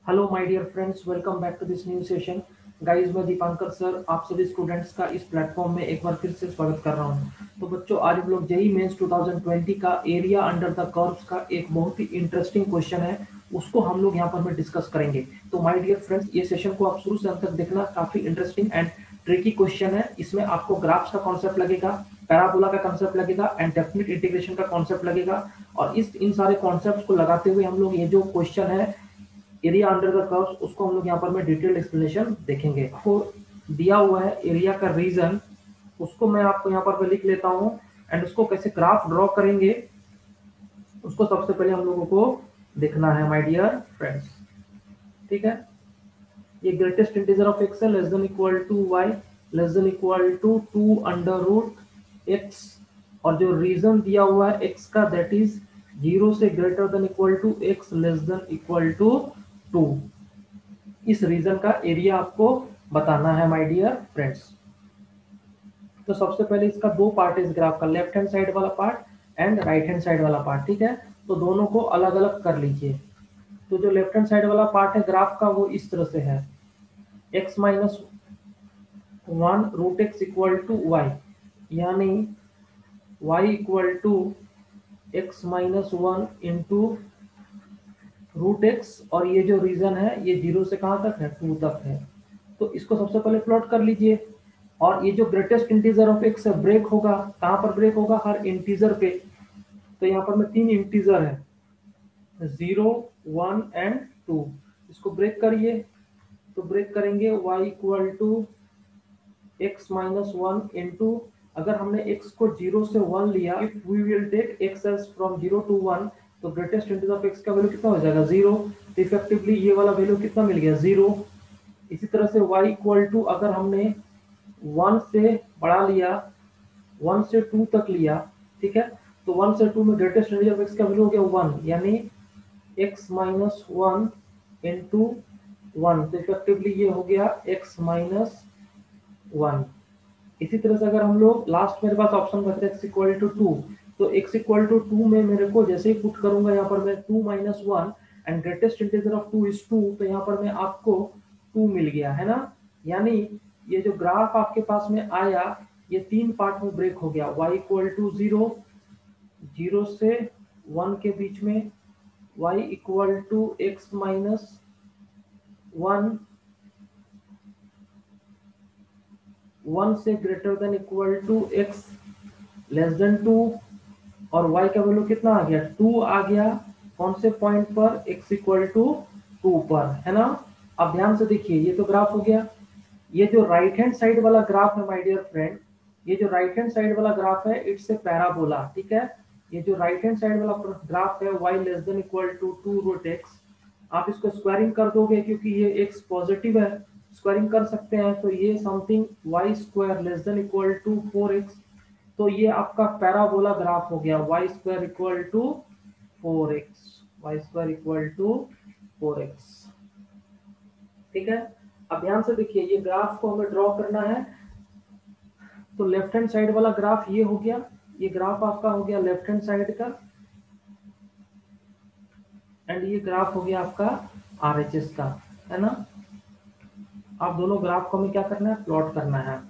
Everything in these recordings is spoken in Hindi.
Hello my dear friends, welcome back to this new session. Guys, मैं दीपांकर सर आप सभी स्टूडेंट्स का इस प्लेटफॉर्म में एक बार फिर से स्वागत कर रहा हूं। तो बच्चों, आज हम लोग जेईई मेंस 2020 का एरिया अंडर द कर्व्स का एक बहुत ही इंटरेस्टिंग क्वेश्चन है, उसको हम लोग यहाँ पर में डिस्कस करेंगे। तो माय डियर फ्रेंड्स, ये सेशन को आप शुरू से अंत तक देखना, काफी इंटरेस्टिंग एंड ट्रिकी क्वेश्चन है। इसमें आपको ग्राफ्स का कॉन्सेप्ट लगेगा, पैराबोला का कॉन्सेप्ट लगेगा एंड डेफिनेट इंटीग्रेशन का कॉन्सेप्ट लगेगा। और इन सारे कॉन्सेप्ट को लगाते हुए हम लोग ये जो क्वेश्चन है एरिया अंडर द कर्व्स, उसको हम लोग यहाँ पर में डिटेल एक्सप्लेनेशन देखेंगे। आपको दिया हुआ है एरिया का रीजन, उसको मैं आपको यहाँ पर लिख लेता हूँ एंड उसको कैसे ग्राफ ड्रॉ करेंगे उसको सबसे पहले हम लोगों को देखना है माय डियर फ्रेंड्स। ठीक है, ये ग्रेटेस्ट इंटीजर ऑफ एक्स है less than equal to y less than equal to 2 under root x, और जो रीजन दिया हुआ है एक्स का दैट इज 0 से greater than equal to x less than equal to 2। इस रीजन का एरिया आपको बताना है माय डियर फ्रेंड्स। तो सबसे पहले इसका दो पार्ट है इस ग्राफ का, लेफ्ट हैंड साइड वाला part and right hand side वाला पार्ट। ठीक है, तो दोनों को अलग अलग कर लीजिए। तो जो लेफ्ट हैंड साइड वाला पार्ट है ग्राफ का वो इस तरह से है, x minus 1 root x equal to y, यानी y equal to x minus 1 into root x, और ये जो रीजन है ये 0 से कहाँ तक है, 2 तक है। तो इसको सबसे पहले प्लॉट कर लीजिए। और ये जो ग्रेटेस्ट इंटीजर ऑफ एक्स है ब्रेक होगा, कहाँ पर ब्रेक होगा, हर इंटीजर पे। तो यहाँ पर में 3 इंटीजर है, 0 1 एंड 2। इसको ब्रेक करिए, तो ब्रेक करेंगे y equal to x minus 1 into, अगर हमने x को 0 से 1 लिया, if we will take x as from 0 to 1, तो ग्रेटेस्ट इंटीजर ऑफ x का वैल्यू कितना हो जाएगा, 0। तो इफेक्टिवली ये वाला वैल्यू कितना मिल गया, 0। इसी तरह से y इक्वल टू, अगर हमने 1 से बढ़ा लिया, 1 से 2 तक लिया, ठीक है, तो 1 से 2 में ग्रेटेस्ट इंटीजर ऑफ x का वैल्यू हो गया 1, यानी x माइनस 1 इंटू 1। तो इफेक्टिवली ये हो गया x माइनस 1। इसी तरह से अगर हम लोग लास्ट मेरे पास ऑप्शन बचता है x इक्वल टू 2, तो x इक्वल टू 2 में मेरे को जैसे ही पुट करूंगा यहाँ पर मैं 2 minus 1 and greatest integer of 2 is 2, तो यहाँ पर मैं आपको 2 मिल गया है ना। यानी ये जो ग्राफ आपके पास में आया ये 3 पार्ट में ब्रेक हो गया, y इक्वल टू 0, 0 से 1 के बीच में, y equal to x minus 1, 1 से greater than equal to x less than 2, और y का वैल्यू कितना आ गया, 2 आ गया। कौन से पॉइंट पर, x इक्वल टू 2 पर, है ना। अब ध्यान से देखिए, ये तो ग्राफ हो गया। ये जो राइट हैंड साइड वाला ग्राफ है माय डियर फ्रेंड, ये जो राइट हैंड साइड वाला ग्राफ है इट्स ए पैराबोला। ठीक है, ये जो राइट हैंड साइड वाला ग्राफ है y less than equal to 2 root x, आप इसको स्क्वायरिंग कर दोगे क्योंकि ये x पॉजिटिव है, स्क्वायरिंग कर सकते हैं। तो ये something y square less than equal to 4x, तो ये आपका पैराबोला ग्राफ हो गया, y square equal to 4x, y square equal to 4x। ठीक है, अब ध्यान से देखिए, ये ग्राफ को हमें ड्रॉ करना है। तो लेफ्ट हैंड साइड वाला ग्राफ ये हो गया, ये ग्राफ आपका हो गया लेफ्ट हैंड साइड का, एंड ये ग्राफ हो गया आपका आरएचएस का, है ना। आप दोनों ग्राफ को हमें क्या करना है, प्लॉट करना है।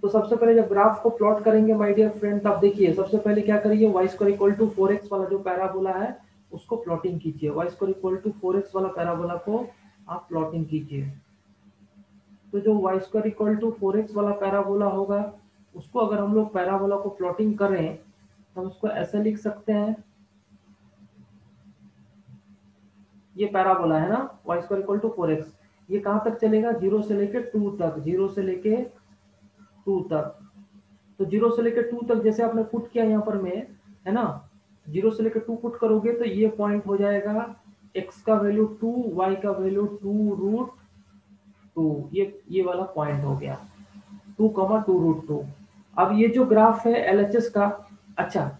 तो सबसे पहले जब ग्राफ को प्लॉट करेंगे माय डियर फ्रेंड, तब देखिए सबसे पहले क्या करिए, y square equal to 4x वाला जो पैराबोला है उसको प्लॉटिंग कीजिए। y square equal to 4x वाला पैराबोला को आप प्लॉटिंग कीजिए। तो जो y square equal to 4x वाला पैराबोला होगा, उसको अगर हम लोग पैराबोला को प्लॉटिंग करें तो हम उसको ऐसे लिख सकते हैं, ये पैराबोला है ना, y square equal to 4x, ये कहाँ तक चलेगा, 0 से लेके 2 तक, 0 से लेके 2 तक। तो 0 से लेकर 2 तक जैसे आपने पुट किया यहाँ पर में, है ना, 0 से लेकर 2 पुट करोगे तो ये पॉइंट हो जाएगा x का वैल्यू 2, y का वैल्यू 2 रूट 2, ये वाला पॉइंट हो गया 2, 2 रूट 2। अब ये जो ग्राफ है एलएचएस का, अच्छा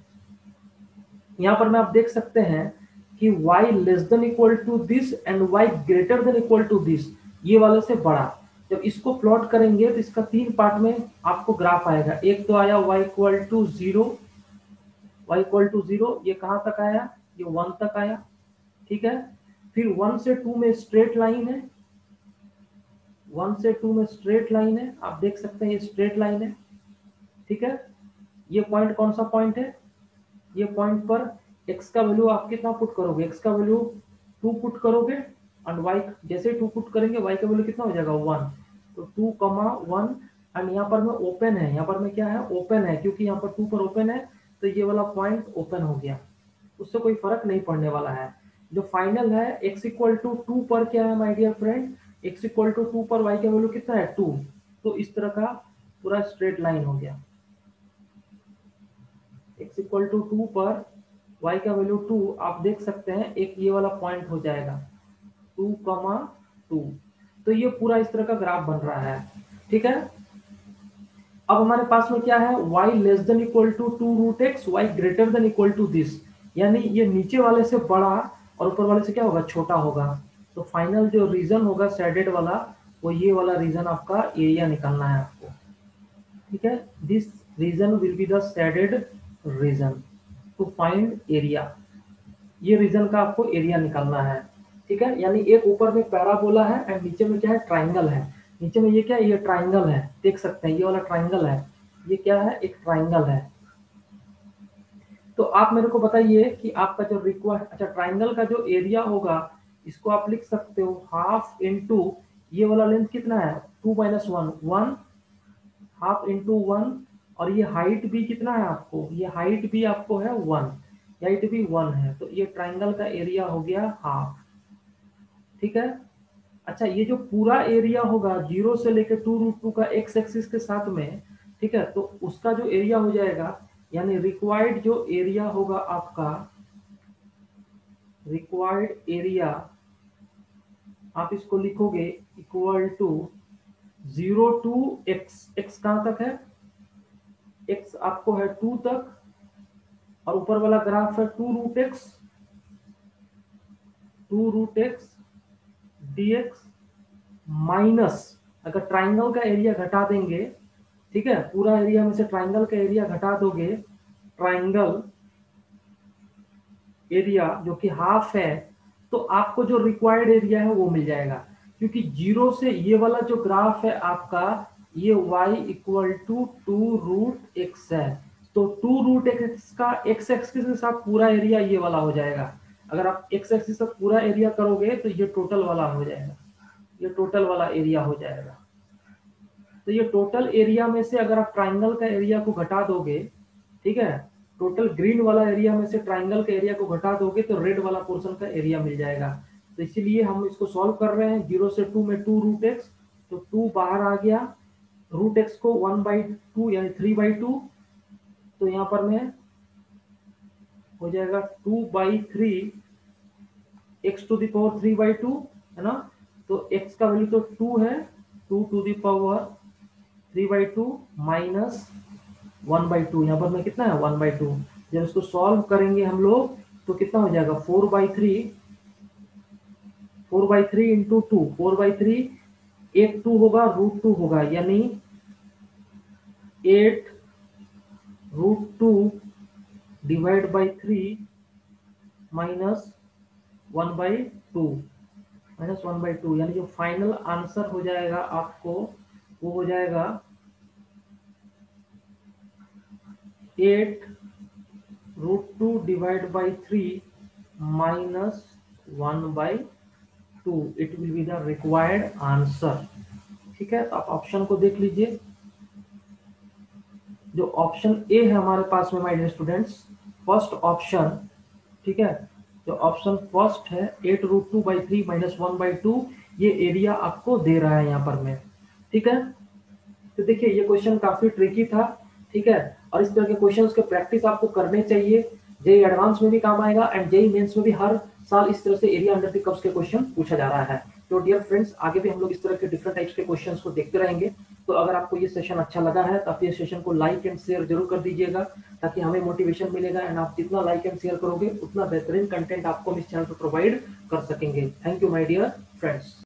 यहाँ पर में आप देख सकते हैं कि y less than equal to this and y greater than equal to this, ये वाले से बड़ा। जब इसको प्लॉट करेंगे तो इसका 3 पार्ट में आपको ग्राफ आएगा। एक तो आया y equal to 0, y equal to 0, ये कहाँ तक आया, ये 1 तक आया। ठीक है, फिर 1 से 2 में स्ट्रेट लाइन है, 1 से 2 में स्ट्रेट लाइन है, आप देख सकते हैं ये स्ट्रेट लाइन है, ठीक है। ये पॉइंट कौन सा पॉइंट है, ये पॉइंट पर x का वैल्यू आप कितना पुट करोगे, x का वैल्यू 2 पुट करोगे एंड y जैसे 2 पुट करेंगे y का वैल्यू कितना हो जाएगा 1, तो 2,1 एंड यहाँ पर में ओपन है, यहाँ पर में क्या है ओपन है, क्योंकि यहाँ पर 2 पर ओपन है तो ये वाला पॉइंट ओपन हो गया, उससे कोई फर्क नहीं पड़ने वाला है। जो फाइनल है x इक्वल टू 2 पर क्या है my dear friend, x equal to 2 पर y का वैल्यू कितना है 2, तो इस तरह का पूरा स्ट्रेट लाइन हो गया। x इक्वल टू 2 पर y का वैल्यू 2, आप देख सकते हैं एक ये वाला पॉइंट हो जाएगा 2,2, तो ये पूरा इस तरह का ग्राफ बन रहा है, ठीक है। अब हमारे पास में क्या है y less than equal to 2 root x, y greater than equal to this, यानी ये नीचे वाले से बड़ा और ऊपर वाले से क्या होगा छोटा होगा, तो फाइनल जो रीजन होगा शेडेड वाला वो ये वाला रीजन आपका एरिया निकालना है आपको, ठीक है। This region will be the shaded region to find area, ये रीजन का आपको एरिया निकालना है, ठीक है। यानी एक ऊपर में पैराबोला है एंड नीचे में क्या है ट्राइंगल है, नीचे में ये क्या है ये ट्राइंगल है, देख सकते हैं ये वाला ट्राइंगल है, ये क्या है एक ट्राइंगल है। तो आप मेरे को बताइए कि आपका जो रिक्वायर्ड, अच्छा ट्राइंगल का जो एरिया होगा इसको आप लिख सकते हो हाफ इनटू ये वाला लेंथ कितना है 2 माइनस 1, 1 हाफ इंटू 1, और ये हाइट भी कितना है आपको, ये हाइट भी आपको है 1, हाइट भी 1 है, तो ये ट्राइंगल का एरिया हो गया हाफ, ठीक है। अच्छा ये जो पूरा एरिया होगा 0 से लेकर 2√2 का एक्स एक्सिस के साथ में, ठीक है, तो उसका जो एरिया हो जाएगा, यानी रिक्वायर्ड जो एरिया होगा आपका, रिक्वायर्ड एरिया आप इसको लिखोगे equal to 0 to x, x कहां तक है, एक्स आपको है 2 तक, और ऊपर वाला ग्राफ है 2√x, 2√x dx माइनस, अगर ट्राइंगल का एरिया घटा देंगे, ठीक है, पूरा एरिया में से ट्राइंगल का एरिया घटा दोगे, ट्राइंगल एरिया जो कि हाफ है, तो आपको जो रिक्वायर्ड एरिया है वो मिल जाएगा, क्योंकि 0 से ये वाला जो ग्राफ है आपका ये y इक्वल टू 2√x है, तो 2√x का x एक्सिस के साथ पूरा एरिया ये वाला हो जाएगा, अगर आप x एक्सिस से पूरा एरिया करोगे तो ये टोटल वाला हो जाएगा, ये टोटल वाला एरिया हो जाएगा। तो ये टोटल एरिया में से अगर आप ट्राइंगल का एरिया को घटा दोगे, ठीक है, टोटल ग्रीन वाला एरिया में से ट्राइंगल के एरिया को घटा दोगे तो रेड वाला पोर्शन का एरिया मिल जाएगा। तो इसीलिए हम इसको सॉल्व कर रहे हैं, 0 से 2 में 2√x, तो 2 बाहर आ गया, √x को 1/2 यानी 3/2, तो यहाँ पर में हो जाएगा 2/3 x टू द पावर 3/2 है ना, तो x का वैल्यू तो 2 है, 2 टू द पावर 3/2 माइनस 1/2, यहाँ पर में कितना है 1/2, जब इसको सॉल्व करेंगे हम लोग तो कितना हो जाएगा 4/3, 4/3 इंटू 2, 4/3, एक 2 होगा √2 होगा, यानी 8√2 डिवाइड बाई 3 माइनस 1/2, माइनस 1/2, यानी जो फाइनल आंसर हो जाएगा आपको वो हो जाएगा 8√2 divide by 3 minus 1/2, it will be the required answer, ठीक है। तो आप ऑप्शन को देख लीजिए, जो ऑप्शन ए है हमारे पास में my dear students, first option, ठीक है, जो ऑप्शन फर्स्ट है 8√2/3 माइनस 1/2, ये एरिया आपको दे रहा है यहाँ पर में, ठीक है। तो देखिए ये क्वेश्चन काफी ट्रिकी था, ठीक है, और इस तरह के क्वेश्चंस के प्रैक्टिस आपको करने चाहिए, जेई एडवांस में भी काम आएगा एंड जेई मेंस में भी हर साल इस तरह से एरिया अंडर द कर्व्स के क्वेश्चन पूछा जा रहा है। तो डियर फ्रेंड्स आगे भी हम लोग इस तरह के डिफरेंट टाइप्स के क्वेश्चंस को देखते रहेंगे। तो अगर आपको ये सेशन अच्छा लगा है तो आप ये सेशन को लाइक एंड शेयर जरूर कर दीजिएगा, ताकि हमें मोटिवेशन मिलेगा, एंड आप जितना लाइक एंड शेयर करोगे उतना बेहतरीन कंटेंट आपको इस चैनल पर प्रोवाइड कर सकेंगे। Thank you my dear friends.